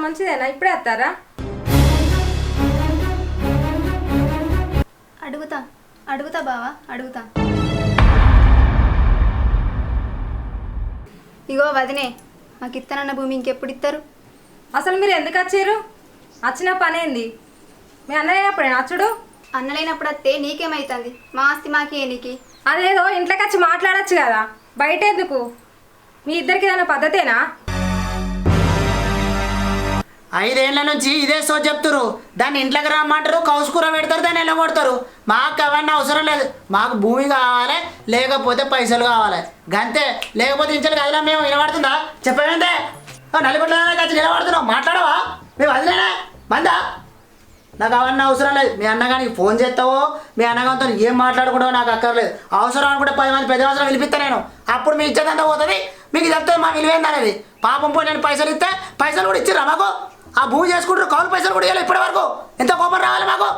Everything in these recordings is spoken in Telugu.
మంచిదేనా? ఇప్పుడే వస్తారా? అడుగుతా అడుగుతా బావా అడుగుతా. ఇగో వదినే, మాకు ఇస్తానన్న భూమి ఇంకెప్పుడు ఇస్తారు? అసలు మీరు ఎందుకు వచ్చారు? వచ్చిన పనేంది? మీ అన్నయ్య అప్పుడేనా అచ్చుడు? అన్నలేనప్పుడు వస్తే నీకేమైతుంది? మా ఆస్తి మాకే నీకి. అదేదో ఇంట్లోకి వచ్చి మాట్లాడచ్చు కదా, బయట ఎందుకు? మీ ఇద్దరికి ఏదైనా పద్ధతేనా? 5 ఏళ్ల నుంచి ఇదే సో చెప్తారు. దాన్ని ఇంట్లోకి రమ్మంటారు, కౌసుకూర పెడతారు, దాన్ని వెళ్ళగొడతారు. మాకు అవన్నీ అవసరం లేదు. మాకు భూమి కావాలి, లేకపోతే పైసలు కావాలి, గంతే. లేకపోతే ఇంట్లో కదిలా మేము నిలబడుతుందా? చెప్పేందే నలుగుట్ల వచ్చి నిలబడుతున్నావు, మాట్లాడవా? మేము వదిలేనా మందా? నాకు అవన్నీ అవసరం లేదు. మీ అన్నగానికి ఫోన్ చేస్తావో, మీ అన్నగారితో ఏం మాట్లాడుకుంటావో నాకు అక్కర్లేదు. అవసరం అనుకుంటే 10 మంది పెద్ద అవసరం పిలిపిస్తా నేను. అప్పుడు మీ ఇచ్చేదంతా పోతుంది, మీకు చెప్తే మా విలువేంది అనేది. పాపం పోయి నేను పైసలు ఇస్తే పైసలు కూడా ఇచ్చిర్రా మాకు? ఆ భూమి చేసుకుంటారు, కౌలు పైసలు కూడా ఇవ్వాలి. ఇప్పటి వరకు ఎంత కోపం రావాలి మాకు?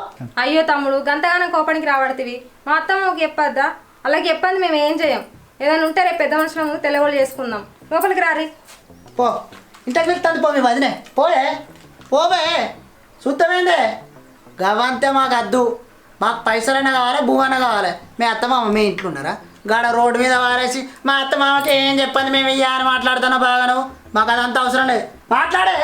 అయ్యో తమ్ముడు, గంతగానం కోపానికి రాబడుతుంది. మా అత్తమ్మకి చెప్పొద్దా? అలాగే చెప్పండి, మేము ఏం చేయం. ఏదైనా ఉంటే రేపు పెద్ద మనుషులు తెల్లగోళ్ళు చేసుకుందాం. లోపలికి రారి. పో ఇంటికి వెళ్తాను, పో మీ వదినే. పోయే పోవే, చూస్తామేందే? గవంతే మాకు వద్దు. మాకు పైసలైనా కావాలి, భూమి అయినా కావాలి. మీ అత్తమామ మీ ఇంట్లో ఉన్నారా? గాడ రోడ్డు మీద వారేసి మా అత్తమామకి ఏం చెప్పండి మేము ఇయ్యా అని మాట్లాడుతున్నా బాగాను. మాకు అదంతా అవసరం లేదు, మాట్లాడే.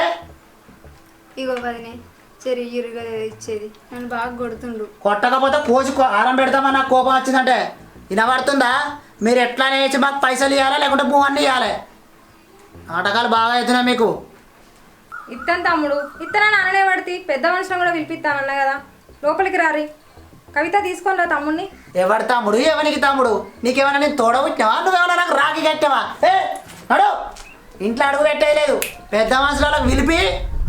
ఇగో వదినే, చెరి ఇరుగా ఇచ్చేది నన్ను బాగా కొడుతుండు. కొట్టకపోతే కోసి ఆరం పెడతామని నాకు కోపం వచ్చిందంటే వినబడుతుందా? మీరు ఎట్లా వేసి మాకు పైసలు ఇవ్వాలి, లేకుంటే భూమి అన్నీ ఇవ్వాలి. నాటకాలు బాగా అవుతున్నాయి మీకు. ఇత్తను తమ్ముడు, ఇత్తనని అననే పడితే పెద్ద మనుషులను కూడా పిలిపిస్తానన్నా కదా. లోపలికి రారి. కవిత తీసుకొని రా తమ్ముడిని. ఎవడు తమ్ముడు? ఎవరికి తమ్ముడు? నీకేమైనా నేను తోడబుట్టినావా? నువ్వేమైనా నాకు రాఖీ కట్టావా? నడు, ఇంట్లో అడుగు పెట్టేయలేదు. పెద్ద మనుషులకు పిలిపి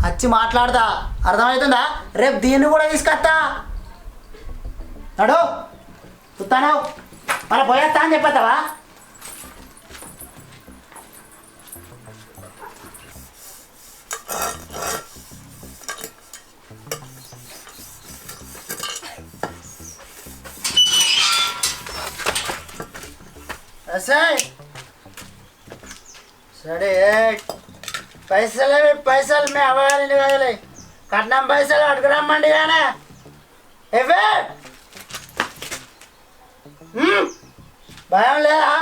వచ్చి మాట్లాడతా, అర్థమవుతుందా? రేపు దీన్ని కూడా తీసుకొస్తా. నడు, చూస్తాను మళ్ళీ పోయేస్తా అని చెప్పేస్తావా? సరే పైసలు పైసలు మీ అవ్వగారింటి కదలే, కట్నం పైసలు అడుగురమ్మండి కానీ ఇవే భయం లేదా?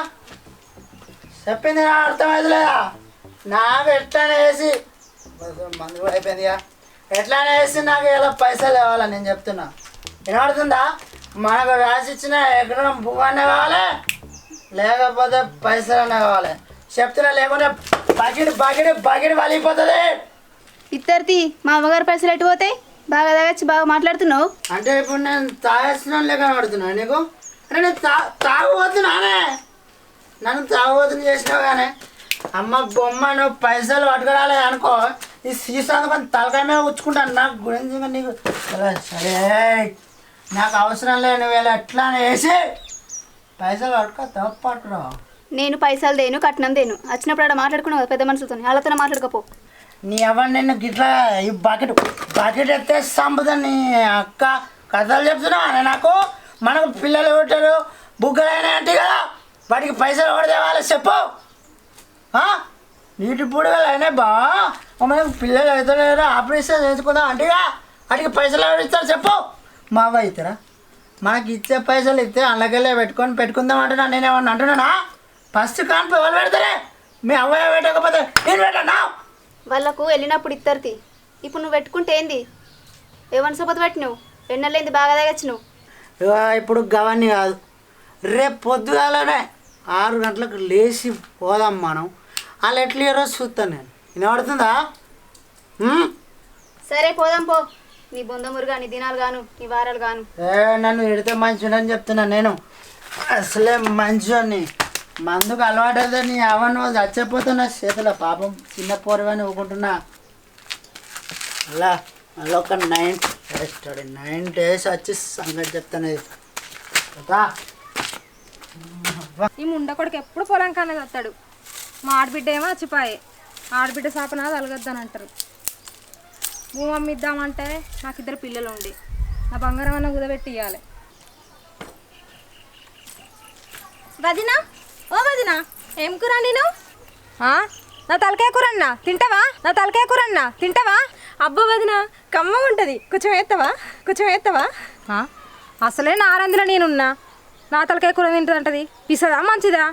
చెప్పింది నా అర్థమైంది లేదా? నాకు ఎట్లానే వేసి మందు కూడా అయిపోయిందిగా, ఎట్లానే వేసి నాకు ఇలా పైసలు ఇవ్వాలి. నేను చెప్తున్నా, వినబడుతుందా? మనకు రాసిచ్చిన ఎకరం భూమన్నా కావాలి, లేకపోతే పైసలన్నా కావాలి. చెప్తున్నా, లేకుంటే బకెట్ బకెట్ బకెట్ వలిగిపోతుంది. ఇద్దరిది మా అమ్మగారు పైసలు ఎటు పోతాయి? బాగా తాగచ్చి బాగా మాట్లాడుతున్నావు. అంటే ఇప్పుడు నేను తాగేసిన లేక పడుతున్నాను నీకు? అంటే నేను తాగుబోతున్నానే, నన్ను తాగుబోతుని చేసినావు కానీ అమ్మ బొమ్మ నువ్వు పైసలు పట్టుకురాలే అనుకో, ఈ సీసాను కొంచెం తలకాయ మీద ఉంచుకుంటాను. నాకు గురించి నీకు సరే, నాకు అవసరం లేదు. నువ్వు ఇలా ఎట్లా వేసి పైసలు పట్టుకో, తప్పు పట్టుకురావు. నేను పైసలు దేను, కట్నం దేను. వచ్చినప్పుడు అక్కడ మాట్లాడుకున్నావు పెద్ద మనుషులతో, వాళ్ళతో మాట్లాడుకోపో. నీ ఎవరు నిన్ను గిట్లా ఈ బకెట్ బకెట్ ఎత్తే సంపద నీ అక్క కథలు చెప్తున్నావు అని నాకు. మనకు పిల్లలు పెట్టారు, బుగ్గలైనా అంటే కదా, వాటికి పైసలు ఎవరు తేవాలి చెప్పు? నీటి పూడిగలు అయినాయి బా, మనకు పిల్లలు అవుతారు, ఆపరేషన్ చేసుకుందాం అంటేగా వాటికి పైసలు ఎవరు ఇస్తారు చెప్పు? మా అవ్వ ఇస్తారా? మనకి ఇచ్చే పైసలు ఇస్తే అందులోకెళ్ళే పెట్టుకుందాం అంటున్నా. నేనేమన్నా అంటున్నానా? ఫస్ట్ కాన్పు ఎవరు పెడతారే? మీ అవ్వయ్య పెట్టకపోతే నేను పెట్టన్నా? వాళ్ళకు వెళ్ళినప్పుడు ఇద్దరిది. ఇప్పుడు నువ్వు పెట్టుకుంటే ఏంది? ఏమన్నా సపోత పెట్టినావు? ఎన్నెళ్ళేంది బాగా తాగచ్చు నువ్వు. ఇప్పుడు గవన్నీ కాదు, రేపు పొద్దుగాలనే 6 గంటలకు లేచి పోదాం మనం. వాళ్ళు ఎట్లా ఈరోజు చూస్తాను నేను. వినబడుతుందా? సరే పోదాం పో. నీ బొందమురు కానీ దినాలు గాను, నీ వారాలు గాను. నన్ను ఎడితే మంచిదని చెప్తున్నా నేను. అసలే మంచివాడిని, మందుకు అలవాటు అయితే నీ అవన్నీ చచ్చిపోతున్నా చేతిలో. పాపం చిన్న పోరవని ఊకుంటున్నా. అలా అలా ఒక 9 days వచ్చి సంగతి చెప్తాను. ఈ ముండ కొడుకు ఎప్పుడు పొలం కనేది వస్తాడు. మా ఆడబిడ్డ ఏమో వచ్చిపోయే, ఆడబిడ్డ శాపన తలగద్దని అంటారు. భూమి అమ్మిద్దామంటే నాకు 2 పిల్లలు ఉండి నా బంగారం అన్న కుదబెట్టి ఇవ్వాలి. వదినా, ఓ వదినా, ఏం కూర నేను? నా తలకాయ కూర అన్న తింటావా? నా తలకాయ కూర అన్న తింటావా? అబ్బా వదిన కమ్మగా ఉంటుంది, కొంచెం వేస్తావా? అసలే నారందిలో నేనున్నా, నా తలకాయ కూర తింటుందంటది. పిసదా మంచిదా?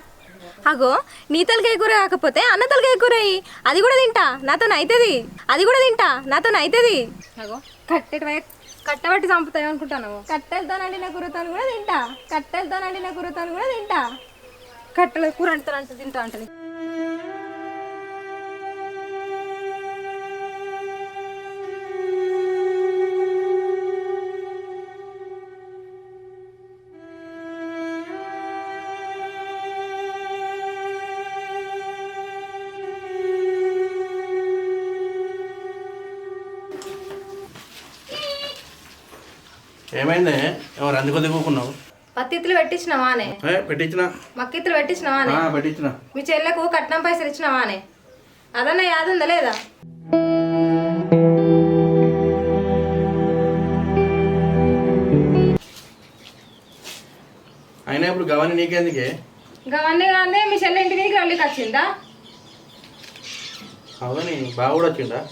అగో నీ తలకాయ కూర కాకపోతే అన్న తలకాయ కూర అది కూడా తింటా, నాతో అవుతుంది. అగో కట్టబట్టి చంపుతాయి అనుకుంటాను. కట్టెలతోనండి నా కూరతో కూడా తింటా, కట్టెల కూర అంటానంట తింటా అంటది. ఏమైంది? ఎవరు అందుకు దిగుకున్నావు? పత్తిత్తులు పెట్టించినవానే? పెట్టించిన. మక్కిత్తులు పెట్టించినవానే? పెట్టించిన. మీ చెల్లెకు కట్నం పైసలు ఇచ్చినవానే? అదన్నా యాదుందా లేదా? అయినా ఇప్పుడు గవని నీకెందుకే? గవన్నీ కాదే మీ చెల్లె ఇంటి దగ్గరికి వెళ్ళికి వచ్చిందా? అవుని బాగా కూడా వచ్చిందా?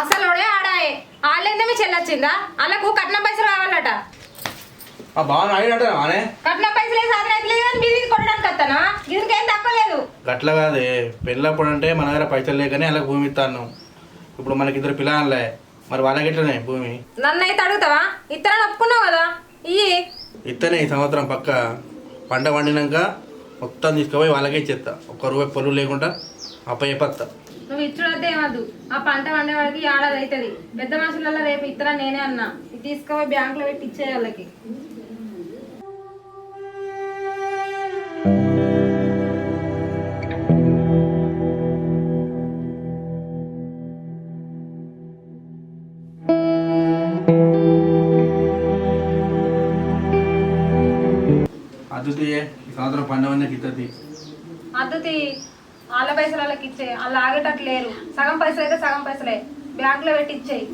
అసలు ఆడాయే ఆళ్ళేందే మీ చెల్లి వచ్చిందా? వాళ్ళకు కట్నం పైసలు కావాలట. బాగా ఆడినట్టు అనే కట్నం పైసలు సాధన అయితే కానీ బీదీ కొట్టడానికి వస్తానా? దీనికి ఏం తక్కువ లేదు. గట్ల కాదే, పెళ్ళప్పుడు అంటే మన దగ్గర పైసలు లేకనే వాళ్ళకి భూమి ఇస్తాను. ఇప్పుడు మనకి ఇద్దరు పిల్లలే, మరి వాళ్ళకి ఎట్లనే భూమి? నన్ను అయితే అడుగుతావా? ఇతరులను ఒప్పుకున్నావు కదా, ఇత్తనే ఈ సంవత్సరం పక్క పంట పండినాక మొత్తం తీసుకుపోయి వాళ్ళకే ఇచ్చేస్తా. ₹1 పొలం లేకుండా అప్పయ్యపత్తా. నువ్వు ఇచ్చుడైతే ఏమద్దు, ఆ పంట వండేవాడికి ఏడాది అవుతుంది. పెద్ద మనుషులలో రేపు ఇతర నేనే అన్నా, ఇది తీసుకుపోయి బ్యాంకులో పెట్టి ఇచ్చే వాళ్ళకి. అద్దుతి ఈ సంవత్సరం పండవన్నీ ఇస్తుంది. అద్దుతి వాళ్ళ పైసలు వాళ్ళకి ఇచ్చే, వాళ్ళు ఆగేటట్టు లేరు. సగం పైసలు అయితే సగం పైసలే బ్యాంకులో పెట్టి ఇచ్చేయి.